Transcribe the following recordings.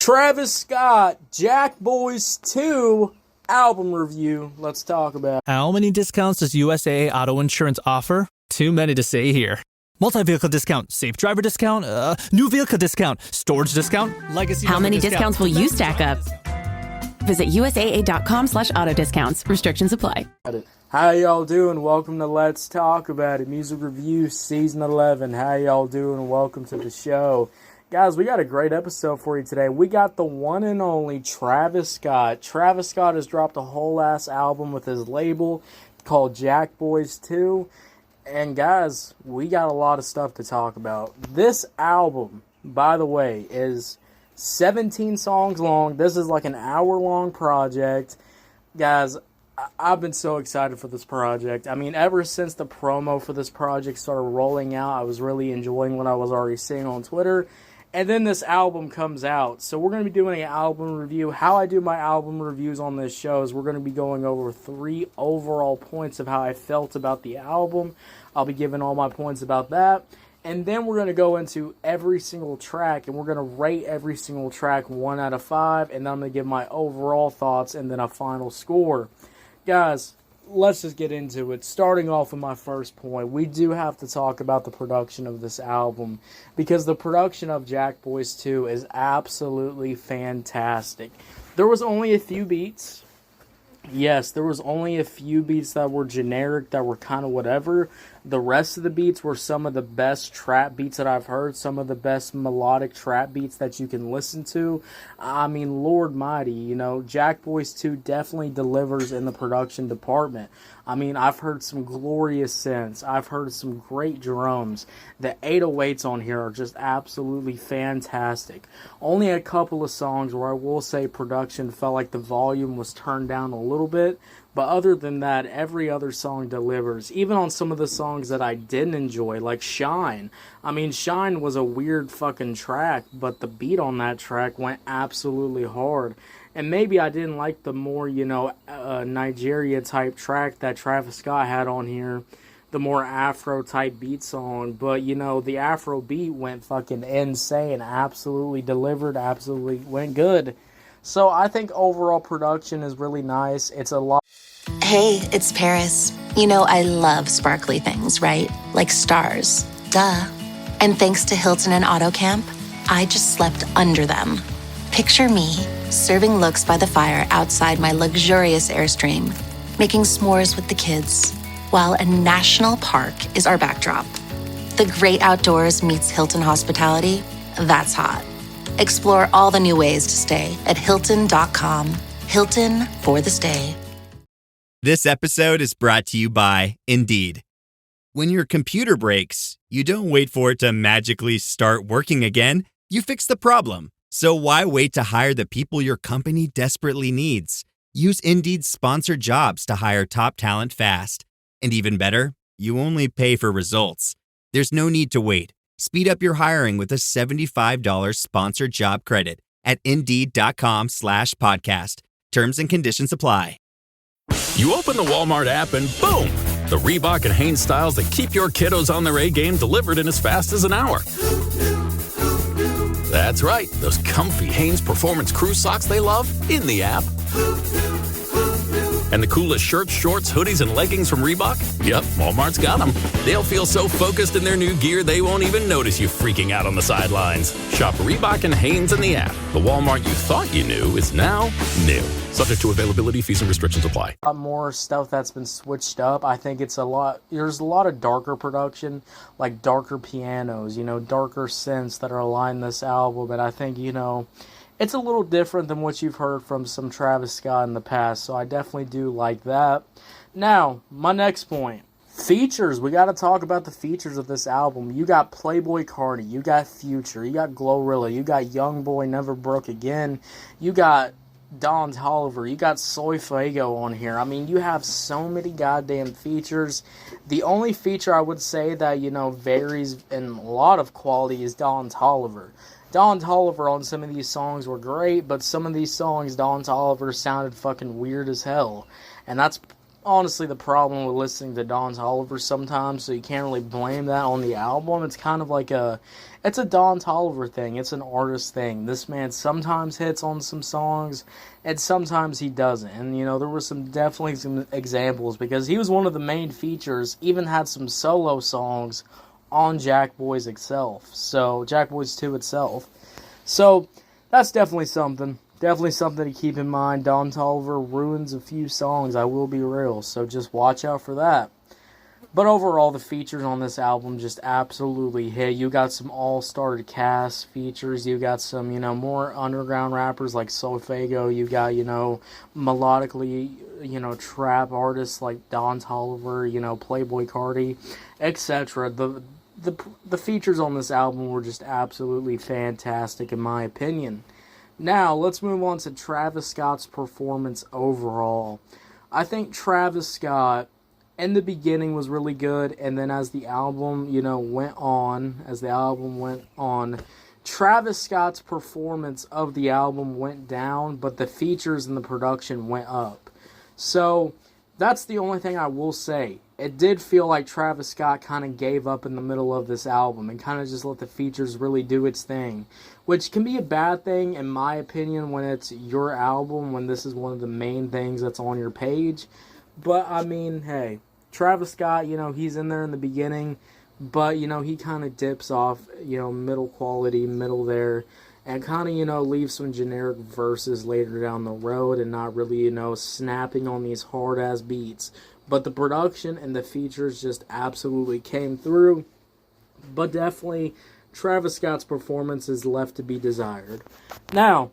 Travis Scott, JACKBOYS 2 album review. Let's talk about it. How many discounts does USAA Auto Insurance offer? Too many to say here. Multi-vehicle discount, safe driver discount, new vehicle discount, storage discount, legacy. How many discounts will you stack up? Visit USAA.com/auto discounts. Restrictions apply. How y'all doing? Welcome to Let's Talk About It. Music Reviews Season 11. How y'all doing? Welcome to the show. Guys, we got a great episode for you today. We got the one and only Travis Scott. Travis Scott has dropped a whole ass album with his label called JACKBOYS 2. And guys, we got a lot of stuff to talk about. This album, by the way, is 17 songs long. This is like an hour-long project. Guys, I've been so excited for this project. I mean, ever since the promo for this project started rolling out, I was really enjoying what I was already seeing on Twitter. And then this album comes out. So we're going to be doing an album review. How I do my album reviews on this show is we're going to be going over 3 overall points of how I felt about the album. I'll be giving all my points about that. And then we're going to go into every single track, and we're going to rate every single track 1 out of 5. And then I'm going to give my overall thoughts and then a final score. Guys, let's just get into it. Starting off with my first point, we do have to talk about the production of this album, because the production of JACKBOYS 2 is absolutely fantastic. There was only a few beats. Yes, there was only a few beats that were generic, that were kind of whatever. The rest of the beats were some of the best trap beats that I've heard, some of the best melodic trap beats that you can listen to. I mean, Lord mighty, you know, JACKBOYS 2 definitely delivers in the production department. I mean, I've heard some glorious synths. I've heard some great drums. The 808s on here are just absolutely fantastic. Only a couple of songs where I will say production felt like the volume was turned down a little bit. But other than that, every other song delivers. Even on some of the songs that I didn't enjoy, like Shine. I mean, Shine was a weird fucking track, but the beat on that track went absolutely hard. And maybe I didn't like the more, you know, Nigeria-type track that Travis Scott had on here. The more Afro-type beat song. But, you know, the Afro beat went fucking insane. Absolutely delivered. Absolutely went good. So I think overall production is really nice. It's a lot. Hey, it's Paris. You know, I love sparkly things, right? Like stars. Duh. And thanks to Hilton and AutoCamp, I just slept under them. Picture me, serving looks by the fire outside my luxurious Airstream, making s'mores with the kids, while a national park is our backdrop. The great outdoors meets Hilton hospitality. That's hot. Explore all the new ways to stay at Hilton.com. Hilton for the stay. This episode is brought to you by Indeed. When your computer breaks, you don't wait for it to magically start working again. You fix the problem. So why wait to hire the people your company desperately needs? Use Indeed's sponsored jobs to hire top talent fast. And even better, you only pay for results. There's no need to wait. Speed up your hiring with a $75 sponsored job credit at Indeed.com/podcast. Terms and conditions apply. You open the Walmart app and boom! The Reebok and Hanes styles that keep your kiddos on their A game delivered in as fast as an hour. That's right, those comfy Hanes Performance Crew socks they love in the app. And the coolest shirts, shorts, hoodies, and leggings from Reebok? Yep, Walmart's got them. They'll feel so focused in their new gear they won't even notice you freaking out on the sidelines. Shop Reebok and Hanes in the app. The Walmart you thought you knew is now new. Subject to availability, fees, and restrictions apply. A lot more stuff that's been switched up. I think it's there's a lot of darker production, like darker pianos, you know, darker synths that are aligned this album. And I think, you know, it's a little different than what you've heard from some Travis Scott in the past, so I definitely do like that. Now, my next point. Features. We got to talk about the features of this album. You got Playboy Cardi, you got Future, you got Glorilla, you got Youngboy Never Broke Again, you got Don Toliver, you got Soy Fuego on here. I mean, you have so many goddamn features. The only feature I would say that, you know, varies in a lot of quality is Don Toliver. Don Toliver on some of these songs were great, but some of these songs, Don Toliver sounded fucking weird as hell. And that's honestly the problem with listening to Don Toliver sometimes, so you can't really blame that on the album. It's kind of like it's a Don Toliver thing. It's an artist thing. This man sometimes hits on some songs, and sometimes he doesn't. And, there were definitely some examples, because he was one of the main features, even had some solo songs on JACKBOYS itself. So, JACKBOYS 2 itself. So, that's definitely something. Definitely something to keep in mind. Don Toliver ruins a few songs, I will be real, so just watch out for that. But overall, the features on this album just absolutely hit. You got some all-star cast features. You got some, more underground rappers like Solfego. You got, melodically, trap artists like Don Toliver, Playboy Carti, etc. The features on this album were just absolutely fantastic, in my opinion. Now, let's move on to Travis Scott's performance overall. I think Travis Scott, in the beginning, was really good, and then as the album, went on, Travis Scott's performance of the album went down, but the features and the production went up. So, that's the only thing I will say. It did feel like Travis Scott kind of gave up in the middle of this album and kind of just let the features really do its thing, which can be a bad thing, in my opinion, when it's your album, when this is one of the main things that's on your page. But, I mean, hey, Travis Scott, he's in there in the beginning, but, he kind of dips off, middle quality, middle there, and kind of, leaves some generic verses later down the road and not really, snapping on these hard-ass beats. But the production and the features just absolutely came through. But definitely, Travis Scott's performance is left to be desired. Now,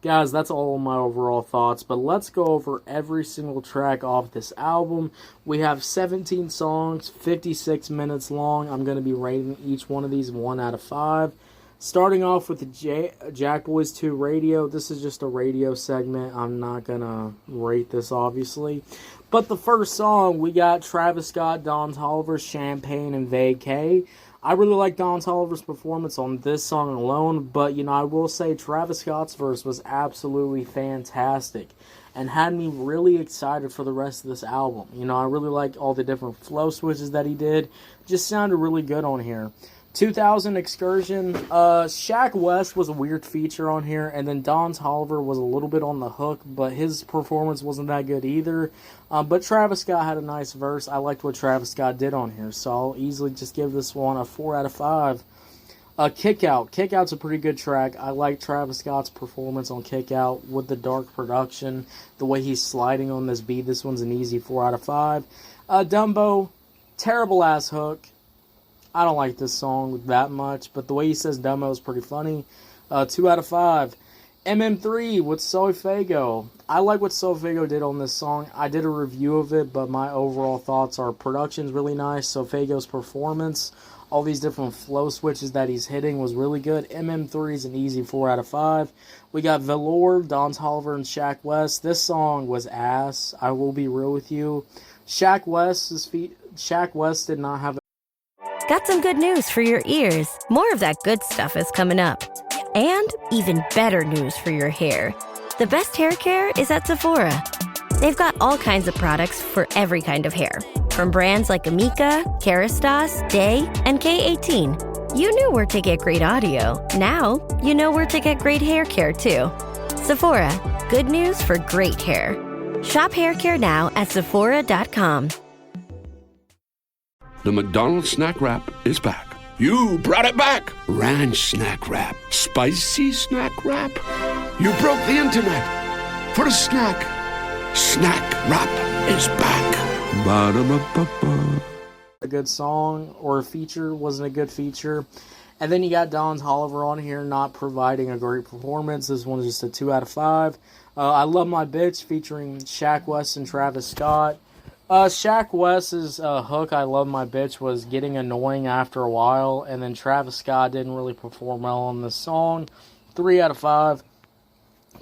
guys, that's all of my overall thoughts. But let's go over every single track off this album. We have 17 songs, 56 minutes long. I'm going to be rating each one of these 1 out of 5. Starting off with the JACKBOYS 2 radio. This is just a radio segment. I'm not going to rate this, obviously. But the first song, we got Travis Scott, Don Toliver, Champagne, and Vacay. I really like Don Toliver's performance on this song alone, but, I will say Travis Scott's verse was absolutely fantastic and had me really excited for the rest of this album. I really like all the different flow switches that he did. Just sounded really good on here. 2000 Excursion, Shaq West was a weird feature on here, and then Don Toliver was a little bit on the hook, but his performance wasn't that good either. But Travis Scott had a nice verse. I liked what Travis Scott did on here, so I'll easily just give this one a 4 out of 5. Kick Out. Kick Out's a pretty good track. I like Travis Scott's performance on Kick Out with the dark production, the way he's sliding on this beat. This one's an easy 4 out of 5. Dumbo, terrible ass hook. I don't like this song that much, but the way he says Dumbo is pretty funny. 2 out of 5. MM3 with Solfego. I like what Solfego did on this song. I did a review of it, but my overall thoughts are production's really nice. Solfego's performance, all these different flow switches that he's hitting was really good. MM3 is an easy 4 out of 5. We got Velour, Don Toliver, and Shaq West. This song was ass. I will be real with you. Shaq West did not have Got some good news for your ears. More of that good stuff is coming up. And even better news for your hair. The best hair care is at Sephora. They've got all kinds of products for every kind of hair. From brands like Amika, Kerastase, Day, and K18. You knew where to get great audio. Now, you know where to get great hair care, too. Sephora. Good news for great hair. Shop hair care now at Sephora.com. The McDonald's snack wrap is back. You brought it back. Ranch snack wrap. Spicy snack wrap. You broke the internet for a snack. Snack wrap is back. Ba-da-ba-ba-ba. A good song or a feature wasn't a good feature. And then you got Don Toliver on here not providing a great performance. This one's just a 2 out of 5. I Love My Bitch featuring Shaq West and Travis Scott. Shaq West's hook, I Love My Bitch, was getting annoying after a while, and then Travis Scott didn't really perform well on this song. 3 out of 5.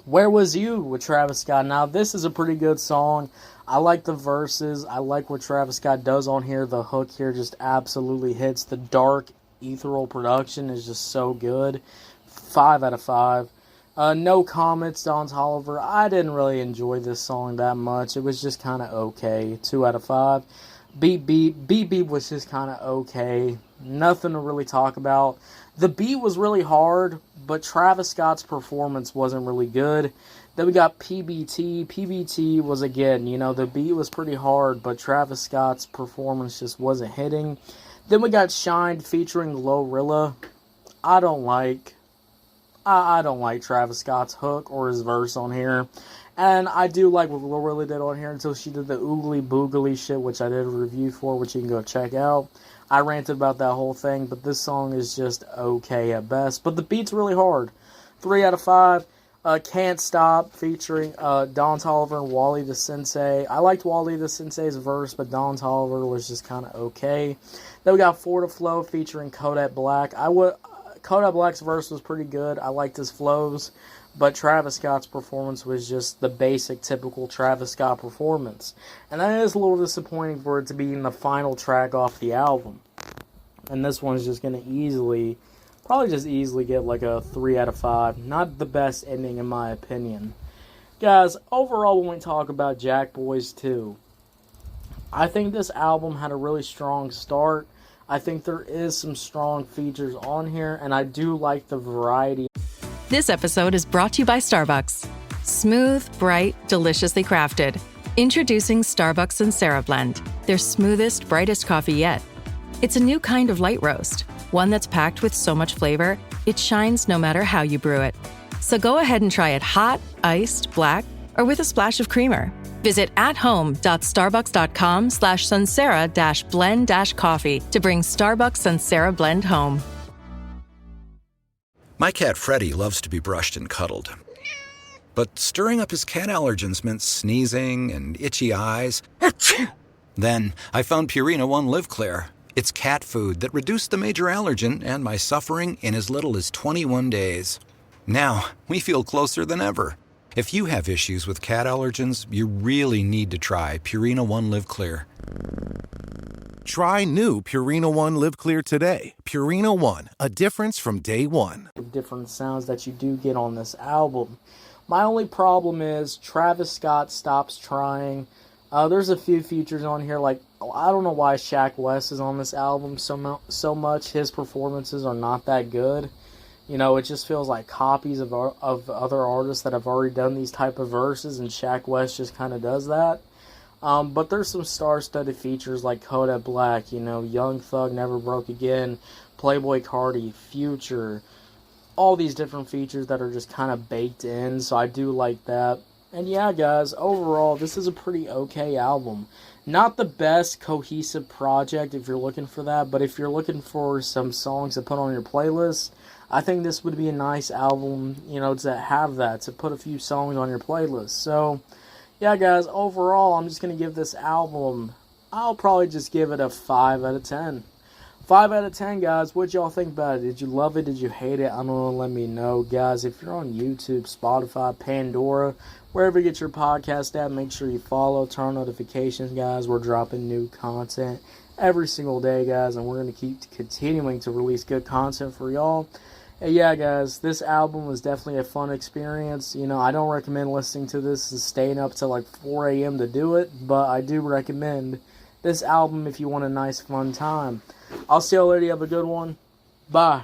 Where Was You with Travis Scott. Now, this is a pretty good song. I like the verses. I like what Travis Scott does on here. The hook here just absolutely hits. The dark, ethereal production is just so good. 5 out of 5. No Comments, Don Toliver. I didn't really enjoy this song that much. It was just kind of okay. 2 out of 5. Beep Beep was just kind of okay. Nothing to really talk about. The beat was really hard, but Travis Scott's performance wasn't really good. Then we got PBT. PBT was, again, the beat was pretty hard, but Travis Scott's performance just wasn't hitting. Then we got Shined featuring Glorilla. I don't like Travis Scott's hook or his verse on here. And I do like what Glorilla did on here until she did the oogly boogly shit, which I did a review for, which you can go check out. I ranted about that whole thing, but this song is just okay at best. But the beat's really hard. 3 out of 5. Can't Stop featuring Don Toliver and Wally the Sensei. I liked Wally the Sensei's verse, but Don Toliver was just kind of okay. Then we got For the Flow featuring Kodak Black. Kodak Black's verse was pretty good. I liked his flows, but Travis Scott's performance was just the basic, typical Travis Scott performance. And that is a little disappointing for it to be in the final track off the album. And this one's just going to probably easily get like a 3 out of 5. Not the best ending in my opinion. Guys, overall when we talk about JACKBOYS 2, I think this album had a really strong start. I think there is some strong features on here, and I do like the variety. This episode is brought to you by Starbucks. Smooth, bright, deliciously crafted. Introducing Starbucks Sansera Blend, their smoothest, brightest coffee yet. It's a new kind of light roast, one that's packed with so much flavor, it shines no matter how you brew it. So go ahead and try it hot, iced, black, or with a splash of creamer. Visit athome.starbucks.com/Sansera-blend-coffee to bring Starbucks Sansera Blend home. My cat Freddie loves to be brushed and cuddled. But stirring up his cat allergens meant sneezing and itchy eyes. Then I found Purina One Live Clear. It's cat food that reduced the major allergen and my suffering in as little as 21 days. Now, we feel closer than ever. If you have issues with cat allergens, you really need to try Purina One Live Clear. Try new Purina One Live Clear today. Purina One, a difference from day one. Different sounds that you do get on this album. My only problem is Travis Scott stops trying. There's a few features on here, like, I don't know why Shaq West is on this album so much. His performances are not that good. It just feels like copies of other artists that have already done these type of verses, and Shaq West just kind of does that. But there's some star-studded features like Kodak Black, Young Thug, Never Broke Again, Playboy Cardi, Future, all these different features that are just kind of baked in, so I do like that. And yeah, guys, overall, this is a pretty okay album. Not the best cohesive project if you're looking for that, but if you're looking for some songs to put on your playlist, I think this would be a nice album, to have that, to put a few songs on your playlist. So, yeah, guys, overall, I'm just going to give this album, I'll probably just give it a 5 out of 10. 5 out of 10, guys. What y'all think about it? Did you love it? Did you hate it? I don't know. Let me know, guys. If you're on YouTube, Spotify, Pandora, wherever you get your podcast at, make sure you follow, turn on notifications, guys. We're dropping new content every single day, guys, and we're going to keep continuing to release good content for y'all. And yeah, guys, this album was definitely a fun experience. I don't recommend listening to this and staying up till like 4 a.m. to do it, but I do recommend this album if you want a nice, fun time. I'll see y'all later. Have a good one. Bye.